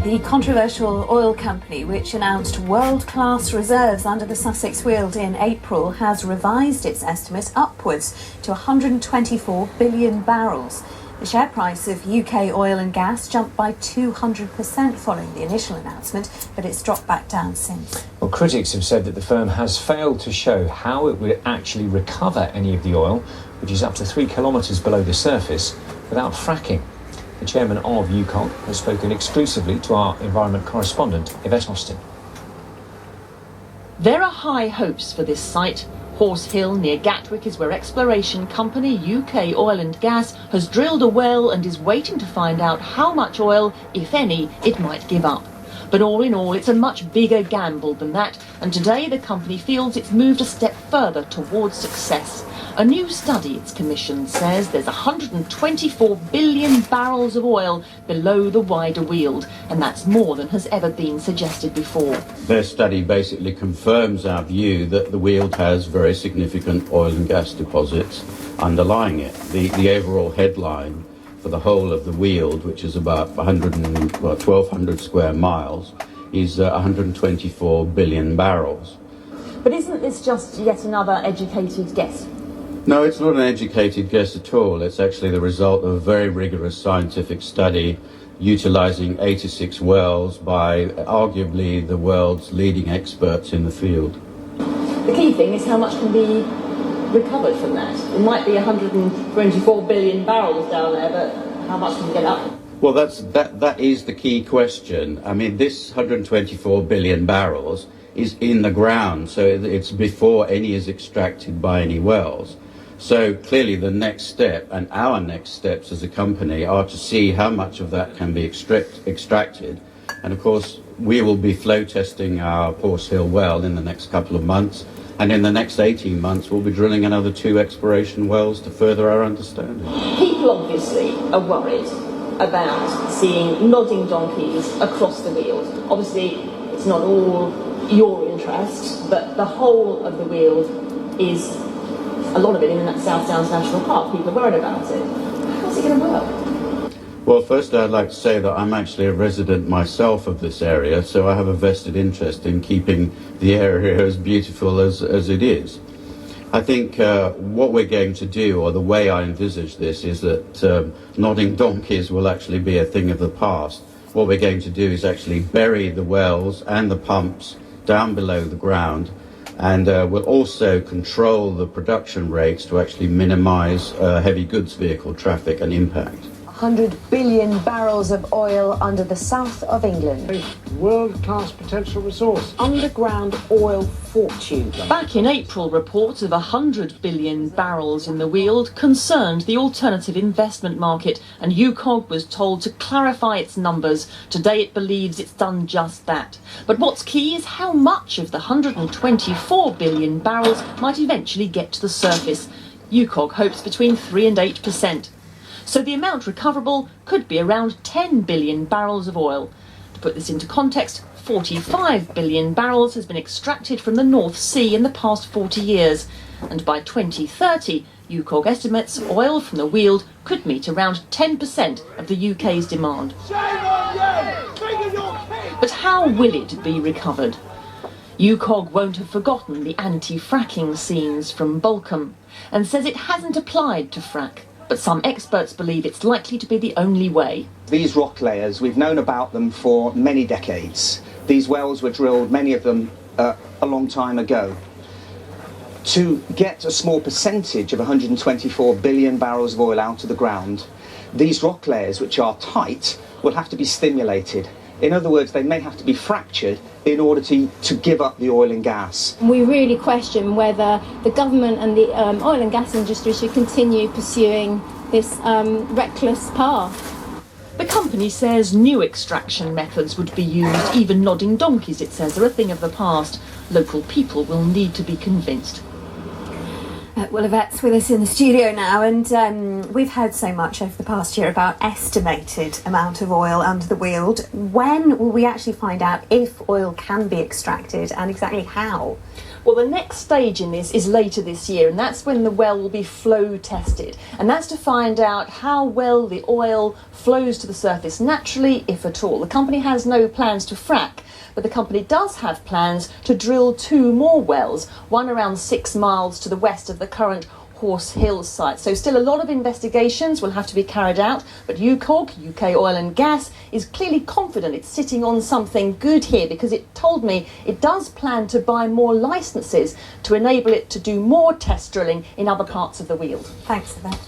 The controversial oil company, which announced world-class reserves under the Sussex Weald in April, has revised its estimate upwards to 124 billion barrels. The share price of UK oil and gas jumped by 200% following the initial announcement, but it's dropped back down since. Well, critics have said that the firm has failed to show how it would actually recover any of the oil, which is up to 3 kilometres below the surface, without fracking. The chairman of UKOG has spoken exclusively to our environment correspondent, Yvette Austin. There are high hopes for this site. Horse Hill near Gatwick is where exploration company UK Oil and Gas has drilled a well and is waiting to find out how much oil, if any, it might give up. But all in all, it's a much bigger gamble than that, and today the company feels it's moved a step further towards success. A new study it's commissioned says there's 124 billion barrels of oil below the wider Weald, and that's more than has ever been suggested before. Their study basically confirms our view that the Weald has very significant oil and gas deposits underlying it. The overall headline for the whole of the Weald, which is about 1,200 square miles, is 124 billion barrels. But isn't this just yet another educated guess? No, it's not an educated guess at all. It's actually the result of a very rigorous scientific study utilising 86 wells by arguably the world's leading experts in the field. The key thing is how much can be recovered from that. It might be 124 billion barrels down there, but how much can you get up? Well, that is the key question. I mean, this 124 billion barrels is in the ground, so it's before any is extracted by any wells. So clearly the next step, and our next steps as a company, are to see how much of that can be extracted. And of course, we will be flow testing our Horse Hill well in the next couple of months. And in the next 18 months, we'll be drilling another 2 exploration wells to further our understanding. People obviously are worried about seeing nodding donkeys across the Weald. Obviously, it's not all your interest, but the whole of the Weald is, a lot of it in that South Downs National Park. People are worried about it. How's it going to work? Well, first I'd like to say that I'm actually a resident myself of this area, so I have a vested interest in keeping the area as beautiful as it is. I think what we're going to do, or the way I envisage this, is that nodding donkeys will actually be a thing of the past. What we're going to do is actually bury the wells and the pumps down below the ground, and we'll also control the production rates to actually minimise heavy goods vehicle traffic and impact. 100 billion barrels of oil under the south of England. A world-class potential resource. Underground oil fortune. Back in April, reports of 100 billion barrels in the Weald concerned the alternative investment market, and UKOG was told to clarify its numbers. Today it believes it's done just that. But what's key is how much of the 124 billion barrels might eventually get to the surface. UKOG hopes between 3 and 8%. So the amount recoverable could be around 10 billion barrels of oil. To put this into context, 45 billion barrels has been extracted from the North Sea in the past 40 years. And by 2030, UKOG estimates oil from the Weald could meet around 10% of the UK's demand. But how will it be recovered? UKOG won't have forgotten the anti-fracking scenes from Bolcombe and says it hasn't applied to frack. But some experts believe it's likely to be the only way. These rock layers, we've known about them for many decades. These wells were drilled, many of them, a long time ago. To get a small percentage of 124 billion barrels of oil out of the ground, these rock layers, which are tight, will have to be stimulated. In other words, they may have to be fractured in order to give up the oil and gas. We really question whether the government and the oil and gas industry should continue pursuing this reckless path. The company says new extraction methods would be used. Even nodding donkeys, it says, are a thing of the past. Local people will need to be convinced. Well, Yvette's with us in the studio now, and we've heard so much over the past year about estimated amount of oil under the Weald. When will we actually find out if oil can be extracted and exactly how? Well, the next stage in this is later this year, and that's when the well will be flow tested. And that's to find out how well the oil flows to the surface naturally, if at all. The company has no plans to frack, but the company does have plans to drill 2 more wells, one around 6 miles to the west of the current Horse Hill site. So still a lot of investigations will have to be carried out, but UKOG, UK Oil and Gas, is clearly confident it's sitting on something good here, because it told me it does plan to buy more licences to enable it to do more test drilling in other parts of the Weald. Thanks for that.